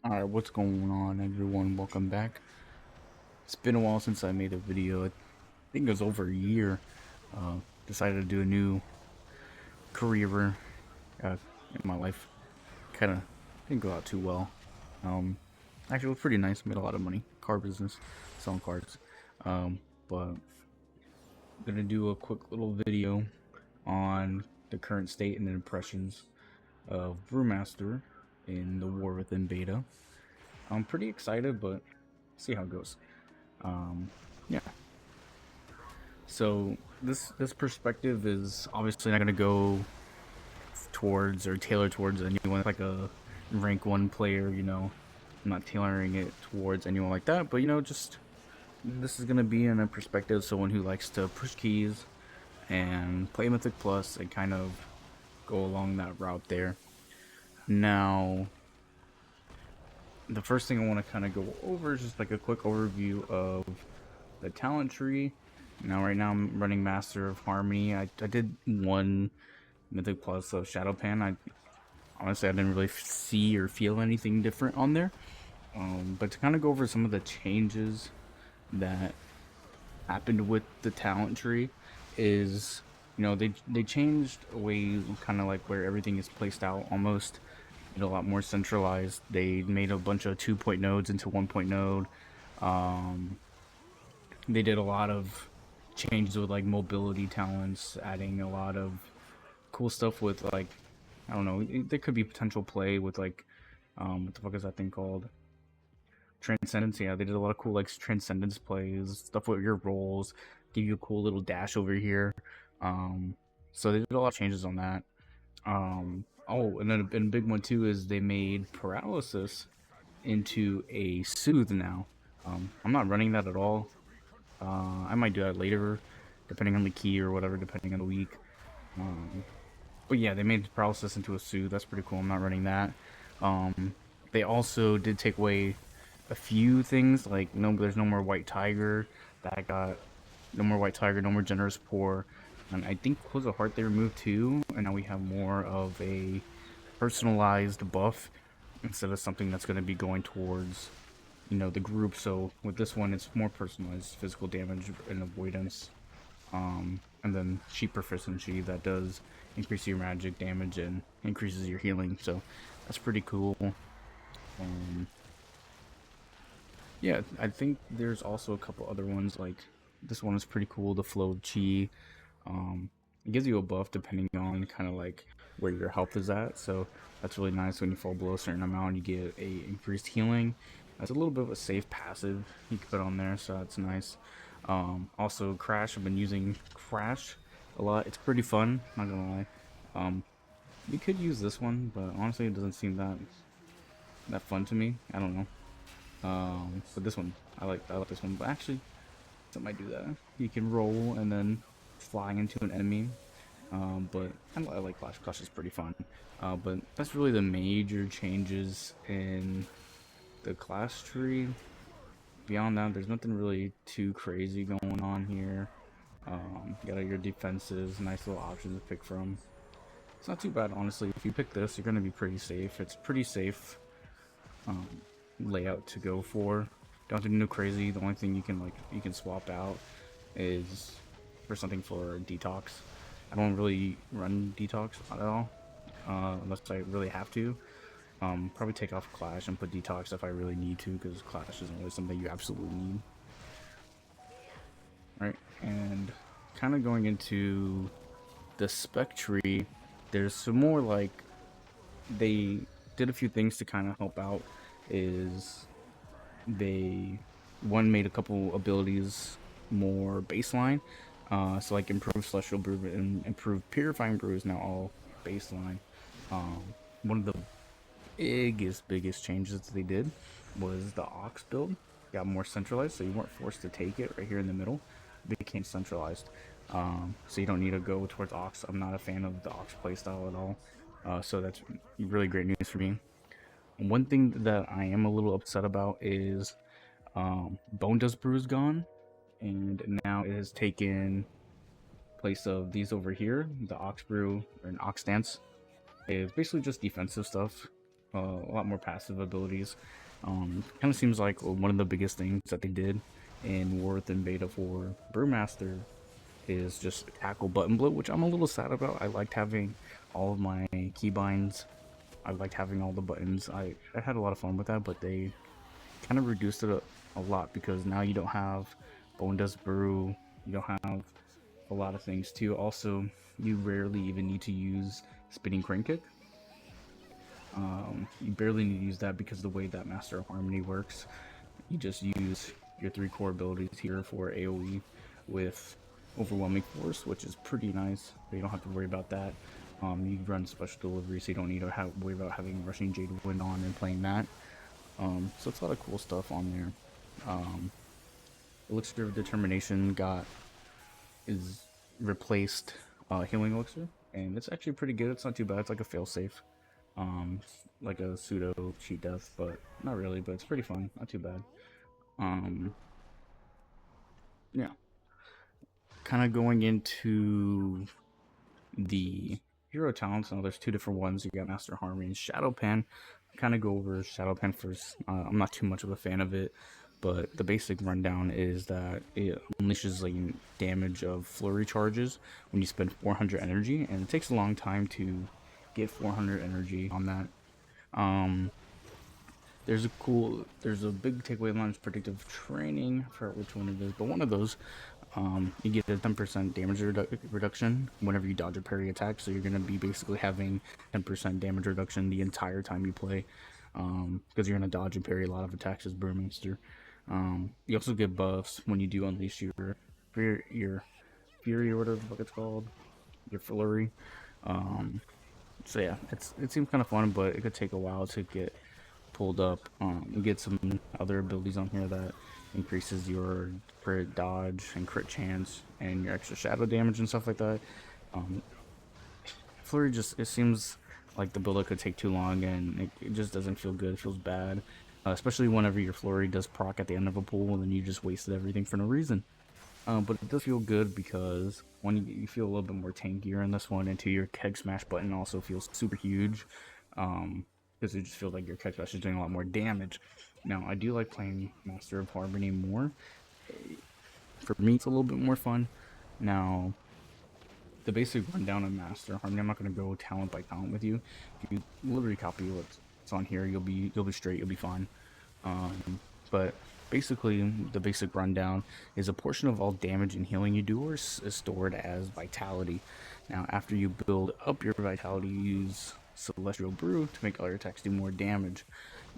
Alright, what's going on, everyone? Welcome back. It's been a while since I made a video. I think it was over a year. Decided to do a new career in my life. Kind of didn't go out too well. Um, Actually, it was pretty nice. Made a lot of money. Car business, selling cars. But I'm gonna do a quick little video on the current state and impressions of Brewmaster in the War Within beta. I'm pretty excited, but see how it goes. Yeah. So this perspective is obviously not gonna go towards or tailor towards anyone like a rank 1 player. I'm not tailoring it towards anyone like that, but just this is gonna be in a perspective of someone who likes to push keys and play Mythic Plus and kind of go along that route there. Now, the first thing I want to kind of go over is just like a quick overview of the talent tree. Now, right now I'm running Master of Harmony. I did one Mythic Plus of Shadow Pan. Honestly, I didn't really see or feel anything different on there. But to kind of go over some of the changes that happened with the talent tree is, they changed a way kind of like where everything is placed out, almost made a lot more centralized. They made a bunch of 2-point nodes into 1-point node. They did a lot of changes with like mobility talents, adding a lot of cool stuff with like, I don't know, there could be potential play with like what the fuck is that thing called? Transcendence. Yeah, they did a lot of cool like transcendence plays, stuff with your rolls, give you a cool little dash over here. So they did a lot of changes on that. Oh, and then a big one too is they made paralysis into a soothe now. I'm not running that at all. I might do that later, depending on the key or whatever, depending on the week. But yeah, they made paralysis into a soothe. That's pretty cool. I'm not running that. They also did take away a few things, like there's no more white tiger. That got no more white tiger, no more generous pour, and I think Close of Heart they removed too. And now we have more of a personalized buff instead of something that's going to be going towards the group. So with this one, it's more personalized physical damage and avoidance, and then sheep proficiency that does increase your magic damage and increases your healing. So that's pretty cool. Yeah, I think there's also a couple other ones, like this one is pretty cool, the flow of chi. It gives you a buff depending on kind of like where your health is at, so that's really nice. When you fall below a certain amount, you get a increased healing. That's a little bit of a safe passive you can put on there, so that's nice. Also Crash, I've been using Crash a lot. It's pretty fun, not gonna lie. You could use this one, but honestly it doesn't seem that fun to me. I don't know. But this one, I like this one. But actually, I might do that. You can roll and then fly into an enemy. But I like Clash. Clash is pretty fun. But that's really the major changes in the class tree. Beyond that, there's nothing really too crazy going on here. You got your defenses, nice little options to pick from. It's not too bad, honestly. If you pick this, you're gonna be pretty safe. It's pretty safe layout to go for. Don't have to do crazy. The only thing you can swap out is for something for detox. I don't really run detox at all, unless I really have to. Probably take off Clash and put detox if I really need to, because Clash isn't really something you absolutely need. Right, and kind of going into the spec tree, there's some more like they did a few things to kind of help out. Is they made a couple abilities more baseline, so like improved celestial brew and improved purifying brew is now all baseline. One of the biggest changes that they did was the ox build got more centralized, so you weren't forced to take it right here in the middle. It became centralized, so you don't need to go towards ox. I'm not a fan of the ox playstyle at all, so that's really great news for me. One thing that I am a little upset about is Bone Dust Brew is gone, and now it has taken place of these over here. The Ox Brew or an Ox Dance is basically just defensive stuff. a lot more passive abilities. Kind of seems like one of the biggest things that they did in War Within Beta for Brewmaster is just tackle button bloat, which I'm a little sad about. I liked having all of my keybinds. I liked having all the buttons. I had a lot of fun with that, but they kind of reduced it a lot because now you don't have Bone Dust Brew. You don't have a lot of things too. Also, you rarely even need to use Spinning Crane Kick. You barely need to use that because of the way that Master of Harmony works. You just use your 3 core abilities here for AoE with Overwhelming Force, which is pretty nice. But you don't have to worry about that. You run special delivery, so you don't need to worry about having Rushing Jade Wind on and playing that. So it's a lot of cool stuff on there. Elixir of Determination is replaced Healing Elixir, and it's actually pretty good. It's not too bad. It's like a failsafe, like a pseudo cheat death, but not really. But it's pretty fun. Not too bad. Yeah. Kind of going into the hero talents. Now there's 2 different ones. You got Master Harmony and Shadow Pan. Kind of go over Shadow Pan first. I'm not too much of a fan of it, but the basic rundown is that it unleashes like damage of flurry charges when you spend 400 energy, and it takes a long time to get 400 energy on that. There's a big takeaway line is predictive training. I forgot which one it is, but one of those, you get a 10% damage reduction whenever you dodge a parry attack. So you're gonna be basically having 10% damage reduction the entire time you play, because you're gonna dodge and parry a lot of attacks as Brewmaster. You also get buffs when you do unleash your fury or whatever the fuck it's called, your flurry. So yeah, it seems kind of fun, but it could take a while to get pulled up. You get some other abilities on here that increases your crit dodge and crit chance and your extra shadow damage and stuff like that. Flurry it seems like the build-up could take too long, and it just doesn't feel good. It feels bad, especially whenever your flurry does proc at the end of a pool, and then you just wasted everything for no reason. But it does feel good because one, you feel a little bit more tankier in this one, and 2, your keg smash button also feels super huge, because it just feels like your keg smash is doing a lot more damage. Now, I do like playing Master of Harmony more. For me, it's a little bit more fun. Now, the basic rundown of Master of Harmony, I'm not going to go talent by talent with you. If you literally copy what's on here, you'll be straight, you'll be fine. But basically, the basic rundown is a portion of all damage and healing you do is stored as vitality. Now, after you build up your vitality, you use Celestial Brew to make all your attacks do more damage.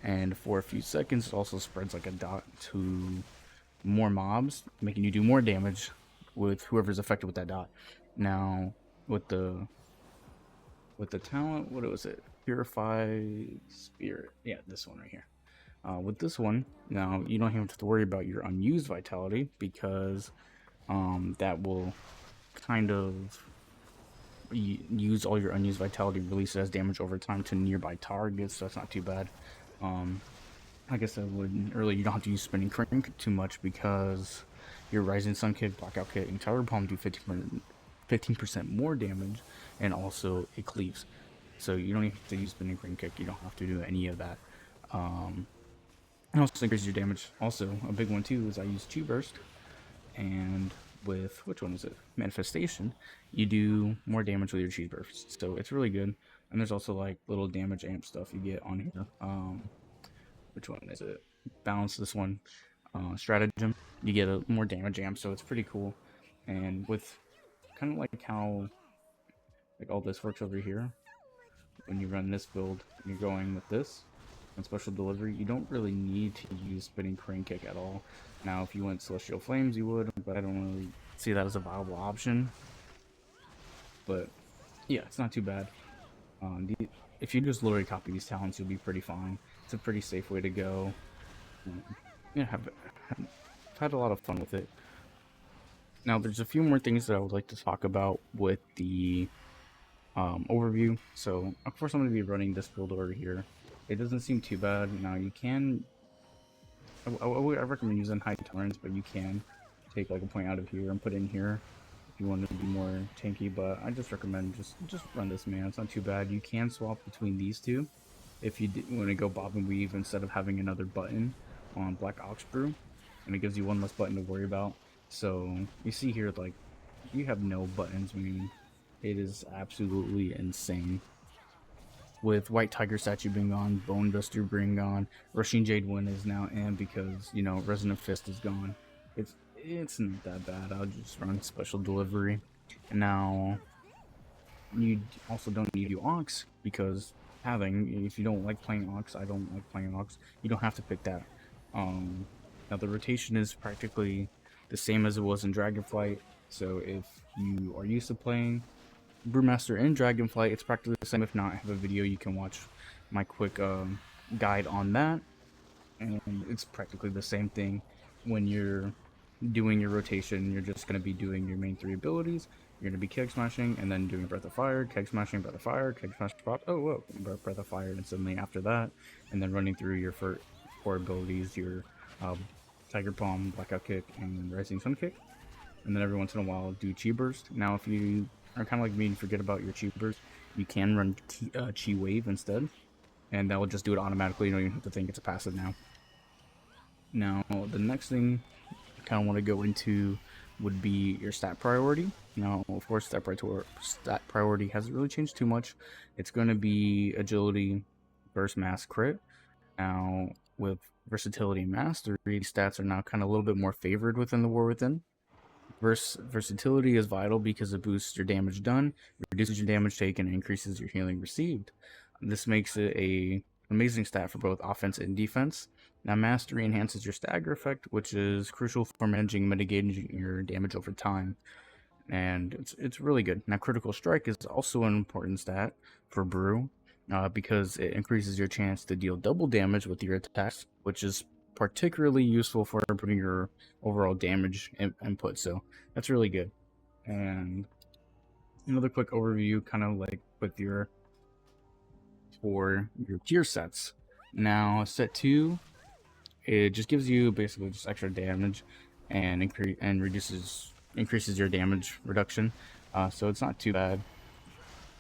And for a few seconds, it also spreads like a dot to more mobs, making you do more damage with whoever's affected with that dot. Now, with the talent, what was it? Purify Spirit. Yeah, this one right here. With this one, now you don't have to worry about your unused vitality because that will kind of use all your unused vitality, release it as damage over time to nearby targets, so that's not too bad. Like I said earlier, you don't have to use Spinning Crane too much because your Rising Sun Kick, Blackout Kick, and Tower Palm do 15% more damage, and also it cleaves. So you don't have to use Spinning Crane Kick, you don't have to do any of that. It also increases your damage. Also, a big one too is I use Chi Burst, and with, which one is it? Manifestation, you do more damage with your Chi Burst. So it's really good. And there's also like little damage amp stuff you get on here. Which one is it? Balance this one. Stratagem, you get a more damage amp, so it's pretty cool. And with kind of like how like all this works over here, when you run this build, you're going with this and special delivery, you don't really need to use Spinning Crane Kick at all. Now, if you went Celestial Flames, you would, but I don't really see that as a viable option. But yeah, it's not too bad. If you just literally copy these talents, you'll be pretty fine. It's a pretty safe way to go. Yeah, I've had a lot of fun with it. Now, there's a few more things that I would like to talk about with the overview. So, of course, I'm going to be running this build over here. It doesn't seem too bad. Now, you can... I recommend using high tolerance, but you can take like a point out of here and put in here if you want to be more tanky, but I just recommend just run this, man. It's not too bad. You can swap between these two. if you want to go bob and weave instead of having another button on Black Ox Brew, and it gives you one less button to worry about. So you see here, like, you have no buttons. I mean, it is absolutely insane. With White Tiger statue being gone, Bone Duster being gone, Rushing Jade Wind is now in because, you know, Resonant Fist is gone. It's not that bad. I'll just run special delivery. And now you also don't need to Ox because if you don't like playing Ox, I don't like playing Ox, you don't have to pick that. Now the rotation is practically the same as it was in Dragonflight. So if you are used to playing Brewmaster in Dragonflight, it's practically the same. If not, I have a video you can watch my quick guide on that, and it's practically the same thing. When you're doing your rotation, you're just going to be doing your main 3 abilities. You're going to be keg smashing and then doing breath of fire, keg smashing, breath of fire, keg smash, pop, oh whoa, breath of fire instantly after that, and then running through your 4 abilities, your Tiger Palm, Blackout Kick, and Rising Sun Kick. And then every once in a while do Chi Burst. Now if you are kind of like me and forget about your Chi Burst, you can run Chi Wave instead, and that will just do it automatically. You don't even have to think it's a passive now. Now the next thing I kind of want to go into would be your stat priority. Now of course stat priority hasn't really changed too much. It's going to be agility, burst, mass, crit. Now with versatility and mastery, stats are now kind of a little bit more favored within the War Within. Versatility is vital because it boosts your damage done, reduces your damage taken, and increases your healing received. This makes it an amazing stat for both offense and defense. Now mastery enhances your stagger effect, which is crucial for managing and mitigating your damage over time, and it's really good. Now critical strike is also an important stat for Brew, because it increases your chance to deal double damage with your attacks, which is particularly useful for improving your overall damage input. So that's really good. And another quick overview, kind of like with for your tier sets. Now set 2, it just gives you basically just extra damage and increases your damage reduction. So it's not too bad,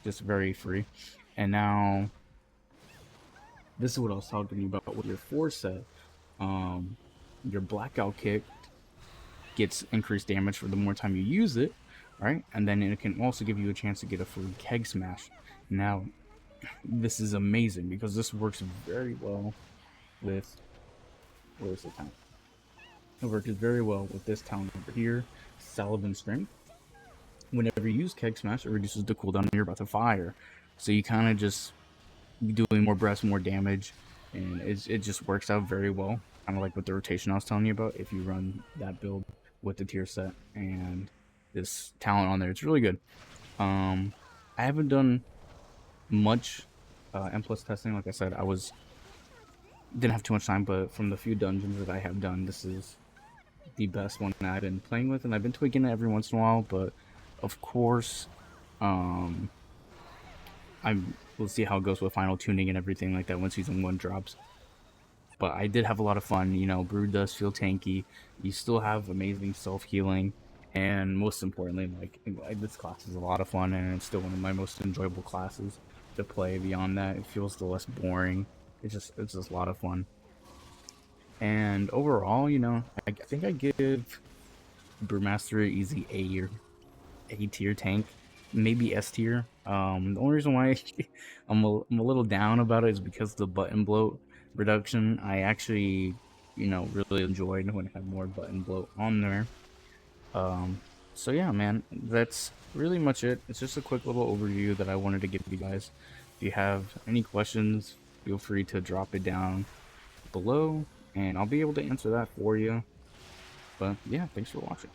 just very free. And now this is what I was talking about with your 4 set. Your Blackout Kick gets increased damage for the more time you use it, right? And then it can also give you a chance to get a free keg smash. Now this is amazing because this works very well with, where's the talent? It works very well with this talent over here, Salivin Strength. Whenever you use keg smash, it reduces the cooldown of your breath of fire, so you kind of just doing more breaths, more damage, and it just works out very well. Kind of like with the rotation I was telling you about. If you run that build with the tier set and this talent on there, it's really good. I haven't done much M+ testing. Like I said, didn't have too much time, but from the few dungeons that I have done, this is the best one that I've been playing with, and I've been tweaking it every once in a while. But of course, we'll see how it goes with final tuning and everything like that when season 1 drops. But I did have a lot of fun. You know, Brew does feel tanky. You still have amazing self-healing, and most importantly, like this class is a lot of fun, and it's still one of my most enjoyable classes to play. Beyond that, it feels still less boring. It's just a lot of fun. And overall, you know, I think I give Brewmaster an easy A tier tank, maybe S tier. The only reason why I'm a little down about it is because of the button bloat reduction. I actually, you know, really enjoyed when it had more button bloat on there. So yeah, man, that's really much it. It's just a quick little overview that I wanted to give you guys. If you have any questions, feel free to drop it down below, and I'll be able to answer that for you. But yeah, thanks for watching.